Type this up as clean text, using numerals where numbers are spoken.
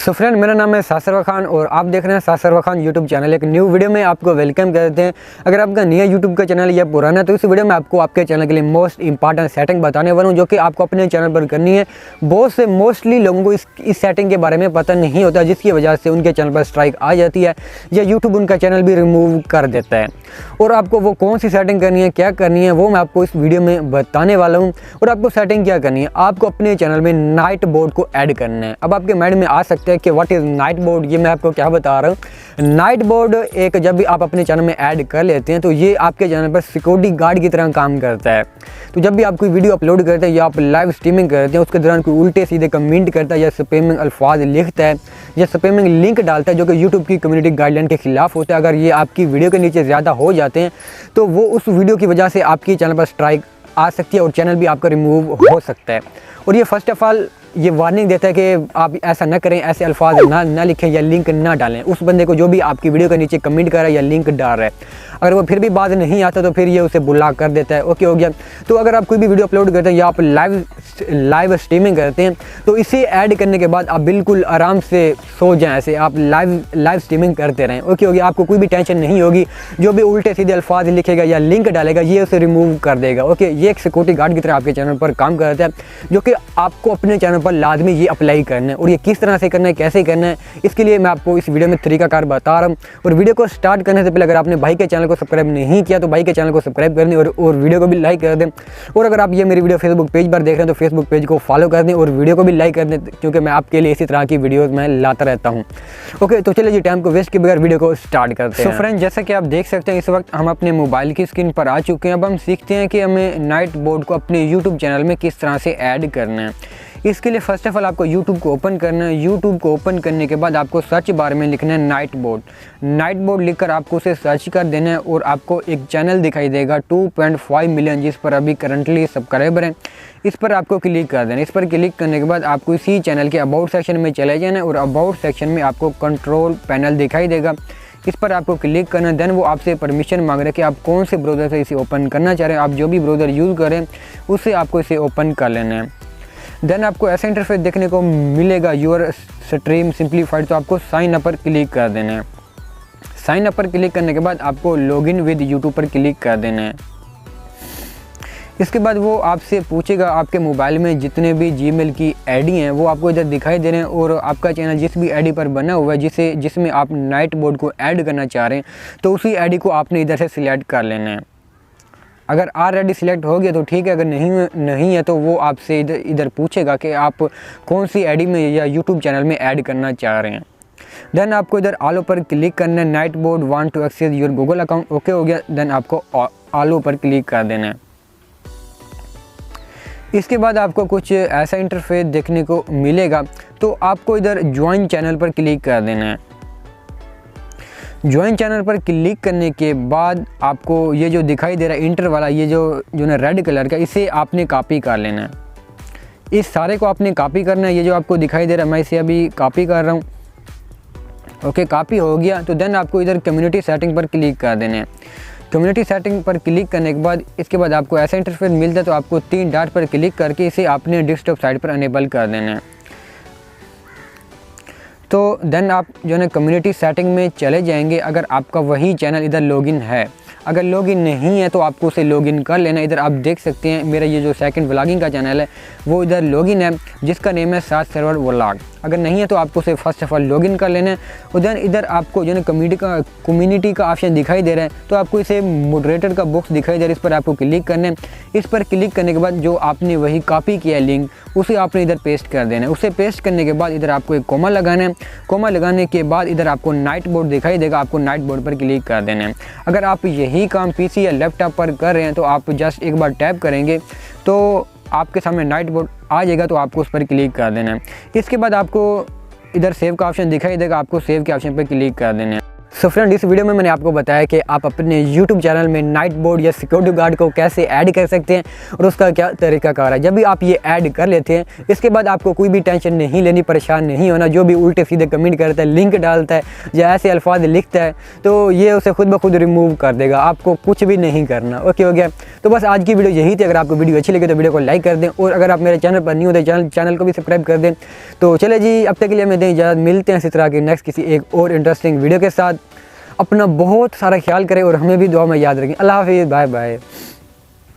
So friend, मेरा नाम है साद खान और आप देख रहे हैं साद खान यूट्यूब चैनल। एक न्यू वीडियो में आपको वेलकम करते हैं। अगर आपका नया यूट्यूब का चैनल या पुराना है तो इस वीडियो में आपको आपके चैनल के लिए मोस्ट इंपॉर्टेंट सेटिंग बताने वाला हूं, जो कि आपको अपने चैनल पर करनी है। बहुत से मोस्टली लोगों को इस सेटिंग के बारे में पता नहीं होता, जिसकी वजह से उनके चैनल पर स्ट्राइक आ जाती है या यूट्यूब उनका चैनल भी रिमूव कर देता है। और आपको वो कौन सी सेटिंग करनी है, क्या करनी है, वो मैं आपको इस वीडियो में बताने वाला हूँ। और आपको सेटिंग क्या करनी है, आपको अपने चैनल में नाइट बोर्ड को ऐड करना है। अब आपके माइंड में आ सकता है कि व्हाट इज़ नाइट बोर्ड, ये मैं आपको क्या बता रहा हूँ। नाइट बोर्ड एक जब भी आप अपने चैनल में ऐड कर लेते हैं तो ये आपके चैनल पर सिक्योरिटी गार्ड की तरह काम करता है। तो जब भी आप कोई वीडियो अपलोड करते हैं या आप लाइव स्ट्रीमिंग करते हैं, उसके दौरान कोई उल्टे सीधे कमेंट करता है या स्पैमिंग अल्फाज लिखता है या स्पैमिंग लिंक डालता है जो कि यूट्यूब की कम्युनिटी गाइडलाइन के खिलाफ होता है, अगर ये आपकी वीडियो के नीचे ज़्यादा हो जाते हैं तो वो उस वीडियो की वजह से आपकी चैनल पर स्ट्राइक आ सकती है और चैनल भी आपका रिमूव हो सकता है। और ये फर्स्ट ऑफ ऑल ये वार्निंग देता है कि आप ऐसा ना करें, ऐसे अल्फाज ना लिखें या लिंक ना डालें उस बंदे को जो भी आपकी वीडियो के नीचे कमेंट कर रहा है या लिंक डाल रहा है। अगर वो फिर भी बात नहीं आता तो फिर ये उसे ब्लॉक कर देता है। ओके हो गया। तो अगर आप कोई भी वीडियो अपलोड करते हैं या आप लाइव स्ट्रीमिंग करते हैं तो इसे ऐड करने के बाद आप बिल्कुल आराम से सो जाएं, ऐसे आप लाइव स्ट्रीमिंग करते रहें। ओके हो गया। आपको कोई भी टेंशन नहीं होगी, जो भी उल्टे सीधे अल्फाज लिखेगा या लिंक डालेगा ये उसे रिमूव कर देगा। ओके, ये एक सिक्योरिटी गार्ड की तरह आपके चैनल पर काम करता है, जो कि आपको अपने चैनल पर लाजमी ये अप्लाई करना है। और ये किस तरह से करना है, कैसे करना है, इसके लिए मैं आपको इस वीडियो में तरीकाकार बता रहा हूँ। और वीडियो को स्टार्ट करने से पहले अगर आपने भाई के चैनल को सब्सक्राइब नहीं किया तो भाई के चैनल को सब्सक्राइब कर दें और वीडियो को भी लाइक कर दें। और अगर आप ये मेरी वीडियो फेसबुक पेज पर देख रहे हैं तो फेसबुक पेज को फॉलो कर दें और वीडियो को भी लाइक कर दें, क्योंकि मैं आपके लिए इसी तरह की वीडियोज़ मैं लाता रहता हूँ। ओके, तो चलिए जी, टाइम को वेस्ट के बगैर वीडियो को स्टार्ट करते हैं। सो फ्रेंड, जैसा कि आप देख सकते हैं इस वक्त हम अपने मोबाइल की स्क्रीन पर आ चुके हैं। अब हम सीखते हैं कि हमें नाइट बोर्ड को अपने यूट्यूब चैनल में किस तरह से ऐड करना है। इसके लिए फर्स्ट ऑफ ऑल आपको YouTube को ओपन करना है। YouTube को ओपन करने के बाद आपको सर्च बार में लिखना है नाइट बोर्ड। नाइट बोर्ड लिखकर आपको उसे सर्च कर देना है और आपको एक चैनल दिखाई देगा 2.5 मिलियन, जिस पर अभी करंटली सब्सक्राइबर हैं। इस पर आपको क्लिक कर देना। इस पर क्लिक करने के बाद आपको इसी चैनल के अबाउट सेक्शन में चले जाना और अबाउट सेक्शन में आपको कंट्रोल पैनल दिखाई देगा। इस पर आपको क्लिक करना। देन वो आपसे परमिशन मांग रहा है कि आप कौन से ब्राउज़र से इसे ओपन करना चाह रहे हैं। आप जो भी ब्राउज़र यूज़ करें उससे आपको इसे ओपन कर लेना है। देन आपको ऐसा इंटरफेस देखने को मिलेगा, योर स्ट्रीम सिंप्लीफाइड। तो आपको साइन अप पर क्लिक कर देना है। साइन अप पर क्लिक करने के बाद आपको लॉगिन विद यूट्यूब पर क्लिक कर देना है। इसके बाद वो आपसे पूछेगा आपके मोबाइल में जितने भी जीमेल की आईडी हैं वो आपको इधर दिखाई दे रहे हैं और आपका चैनल जिस भी आईडी पर बना हुआ है जिसमें आप नाइट बोर्ड को ऐड करना चाह रहे हैं तो उसी आईडी को आपने इधर से सिलेक्ट कर लेना है। अगर ऑलरेडी सिलेक्ट हो गया तो ठीक है, अगर नहीं है तो वो आपसे इधर पूछेगा कि आप कौन सी आईडी में या यूट्यूब चैनल में ऐड करना चाह रहे हैं। देन आपको इधर आलो पर क्लिक करना है। Night board want to access your Google account. Okay हो गया। देन आपको आलो पर क्लिक कर देना है। इसके बाद आपको कुछ ऐसा इंटरफेस देखने को मिलेगा, तो आपको इधर ज्वाइन चैनल पर क्लिक कर देना है। ज्वाइन चैनल पर क्लिक करने के बाद आपको ये जो दिखाई दे रहा है इंटर वाला, ये जो ना रेड कलर का, इसे आपने कॉपी कर लेना है। इस सारे को आपने कॉपी करना है। ये जो आपको दिखाई दे रहा है मैं इसे अभी कॉपी कर रहा हूँ। ओके, कॉपी हो गया। तो देन आपको इधर कम्युनिटी सेटिंग पर क्लिक कर देना है। कम्युनिटी सेटिंग पर क्लिक करने के बाद इसके बाद आपको ऐसा इंटरफेस मिलता है, तो आपको 3 डॉट पर क्लिक करके इसे आपने डेस्कटॉप साइट पर अनेबल कर देना है। तो देन आप जो है कम्युनिटी सेटिंग में चले जाएंगे। अगर आपका वही चैनल इधर लॉगिन है, अगर लॉगिन नहीं है तो आपको उसे लॉगिन कर लेना। इधर आप देख सकते हैं मेरा ये जो सेकंड व्लॉगिंग का चैनल है वो इधर लॉगिन है, जिसका नेम है साद सर्वर व्लॉग। अगर नहीं है तो आपको उसे फर्स्ट ऑफ ऑल लॉगिन कर लेना है। और देन इधर आपको जो है कम्युनिटी का ऑप्शन दिखाई दे रहा है, तो आपको इसे मॉडरेटर का बॉक्स दिखाई दे रहा है, इस पर आपको क्लिक करना है। इस पर क्लिक करने के बाद जो आपने वही कॉपी किया है लिंक, उसे आपने इधर पेस्ट कर देना है। उसे पेस्ट करने के बाद इधर आपको एक कोमा लगाना है। कोमा लगाने के बाद इधर आपको नाइट बोर्ड दिखाई देगा, आपको नाइट बोर्ड पर क्लिक कर देना है। अगर आप यही काम पीसी या लैपटॉप पर कर रहे हैं तो आप जस्ट एक बार टैप करेंगे तो आपके सामने नाइट बोर्ड आ जाएगा, तो आपको उस पर क्लिक कर देना है। इसके बाद आपको इधर सेव का ऑप्शन दिखाई देगा, आपको सेव के ऑप्शन पर क्लिक कर देना है। सो फ्रेंड, इस वीडियो में मैंने आपको बताया कि आप अपने YouTube चैनल में नाइट बोर्ड या सिक्योरिटी गार्ड को कैसे ऐड कर सकते हैं और उसका क्या तरीकाकार है। जब भी आप ये ऐड कर लेते हैं, इसके बाद आपको कोई भी टेंशन नहीं लेनी, परेशान नहीं होना। जो भी उल्टे सीधे कमेंट करता है, लिंक डालता है या ऐसे अल्फाज लिखता है, तो ये उसे खुद ब खुद रिमूव कर देगा, आपको कुछ भी नहीं करना। ओके हो गया। तो बस आज की वीडियो यही थी। अगर आपको वीडियो अच्छी लगे तो वीडियो को लाइक कर दें, और अगर आप मेरे चैनल पर न्यू हो तो चैनल को भी सब्सक्राइब कर दें। तो चले जी, अब तक के लिए मैं दें इजाज़त। मिलते हैं इसी तरह की नेक्स्ट किसी एक और इंटरेस्टिंग वीडियो के साथ। अपना बहुत सारा ख्याल करें और हमें भी दुआ में याद रखें। अल्लाह हाफिज़, बाय बाय।